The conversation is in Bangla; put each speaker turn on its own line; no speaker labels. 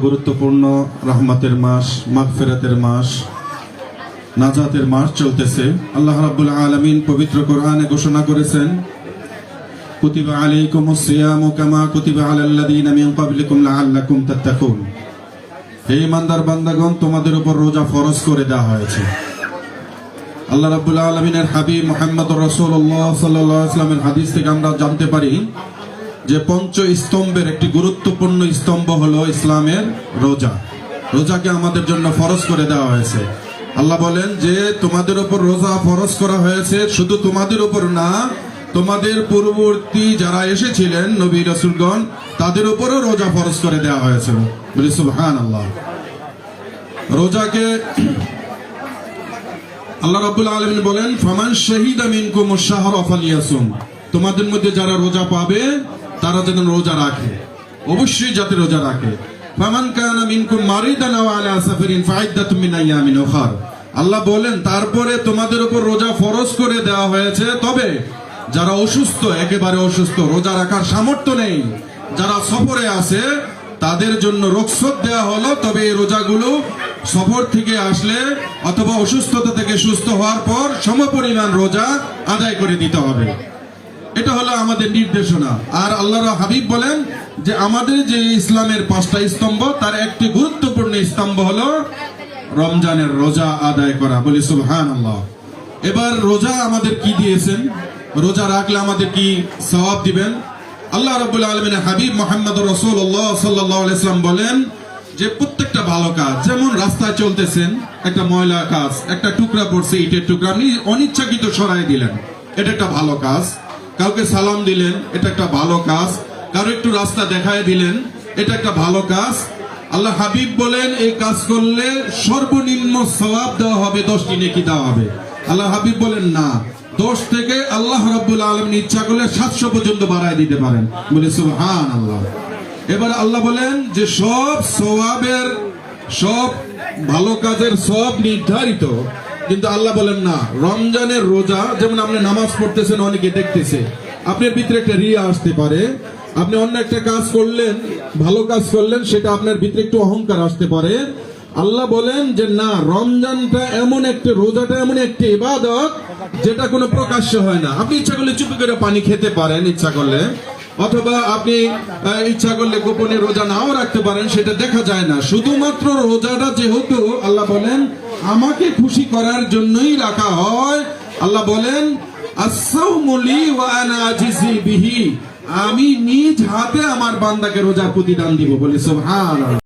গুরুত্বপূর্ণ রহমতের মাস, মাগফিরাতের মাস, নাজাতের মাস চলতেছে। আল্লাহ রাব্বুল আলামিন পবিত্র কোরআনে ঘোষণা করেছেন, কুতিবা আলাইকুমুস সিয়ামু কামা কুতিবা আলাল্লাযীনা মিন ক্বাবলিকুম লাআল্লাকুম তাত্তাকুন। হে ইমানদার বান্দাগণ, তোমাদের উপর রোজা ফরজ করে দেওয়া হয়েছে। আল্লাহ রাব্বুল আলামিনের হাবিব মুহাম্মদুর রাসূলুল্লাহ সাল্লাল্লাহু আলাইহি ওয়াসাল্লামের হাদিস থেকে আমরা জানতে পারি যে পঞ্চ স্তম্ভের একটি গুরুত্বপূর্ণ স্তম্ভ হলো ইসলামের রোজা। রোজাকে আমাদের জন্য ফরজ করে দেওয়া হয়েছে। আল্লাহ বলেন যে তোমাদের উপর রোজা ফরজ করা হয়েছে, শুধু তোমাদের উপর না, তোমাদের পূর্ববর্তী যারা এসেছিলেন নবী রাসূলগণ তাদের উপরও রোজা ফরজ করে দেওয়া হয়েছে। বলি সুবহানাল্লাহ। রোজাকে আল্লাহ রাব্বুল আলামিন বলেন, ফামান শাহিদা মিনকুমুশ শাহরা ফালিয়াসুম। তোমাদের মধ্যে যারা রোজা পাবে তারা যেন রোজা রাখে, অবশ্যই যাতে রোজা রাখে। ফামান কানা মিনকুম মারিদান আও আলা সাফারিন ফাইদ্দাতুম মিন আইয়ামিন উখর। আল্লাহ বলেন তারপরে তোমাদের উপর রোজা ফরজ করে দেওয়া হয়েছে, তবে যারা অসুস্থ, একেবারে অসুস্থ, রোজা রাখার সামর্থ্য নেই, যারা সফরে আছে তাদের জন্য রুখসত দেওয়া হলো। তবে এই রোজাগুলো সফর থেকে আসলে অথবা অসুস্থতা থেকে সুস্থ হওয়ার পর সমপরিমাণ রোজা আদায় করে দিতে হবে। এটা হলো আমাদের নির্দেশনা। আর আল্লাহর হাবিব বলেন যে আমাদের যে ইসলামের পাঁচটা স্তম্ভ, তার একটি গুরুত্বপূর্ণ স্তম্ভ হলো রমজানের রোজা আদায় করা। বলি সুবহানাল্লাহ। এবার রোজা আমাদের কি দিয়েছেন, রোজা রাখলে আমাদের কি সওয়াব দিবেন? আল্লাহ রাব্বুল আলামিনের হাবিব মুহাম্মদুর রাসূলুল্লাহ সাল্লাল্লাহু আলাইহি ওয়াসাল্লাম বলেন যে প্রত্যেকটা ভালো কাজ, যেমন রাস্তায় চলতেছেন, একটা ময়লা কাজ, একটা টুকরা পড়ছে, ইটের টুকরা, আপনি অনিচ্ছাকৃত সরাই দিলেন, এটা একটা ভালো কাজ। কাউকে সালাম দিলেন, এটা একটা ভালো কাজ। কারো একটু রাস্তা দেখায় দিলেন, এটা একটা ভালো কাজ। আল্লাহ হাবিব বলেন এই কাজ করলে সর্বনিম্ন সওয়াব দেওয়া হবে, 10টি নেকি দেওয়া হবে। আল্লাহ হাবিব বলেন না, 10 থেকে আল্লাহ রাব্বুল আলামিন ইচ্ছা করলে 700 পর্যন্ত বাড়ায় দিতে পারেন। বলে সুবহানাল্লাহ। এবার আল্লাহ বলেন যে সব সওয়াবের, সব ভালো কাজের সব নির্ধারিত, কিন্তু আল্লাহ বলেন না, রমজানের রোজা, যেমন আপনি নামাজ পড়তেছেন, অনেকে দেখতেছে, আপনার ভিতরে একটা রিয়া আসতে পারে। আপনি অন্য একটা কাজ করলেন, ভালো কাজ করলেন, সেটা আপনার ভিতরে একটু অহংকার আসতে পারে। আল্লাহ বলেন যে না, রমজানটা এমন একটা, রোজাটা এমন একটা ইবাদত যেটা কোনো প্রকাশ্য হয় না। আপনি ইচ্ছা করলে চুপি করে পানি খেতে পারেন, ইচ্ছা করলে, অথবা আপনি ইচ্ছা করলে গোপনে রোজা নাও রাখতে পারেন, সেটা দেখা যায় না। শুধুমাত্র রোজাটা যেহেতু আল্লাহ বলেন আমাকে খুশি করার জন্যই রাখা হয়। আল্লাহ বলেন আস-সাওমু লি ওয়া আনা আজিজি বিহি, আমি নিজ হাতে আমার বান্দাকে রোজার প্রতিদান দিব। বলি সুবহানাল্লাহ।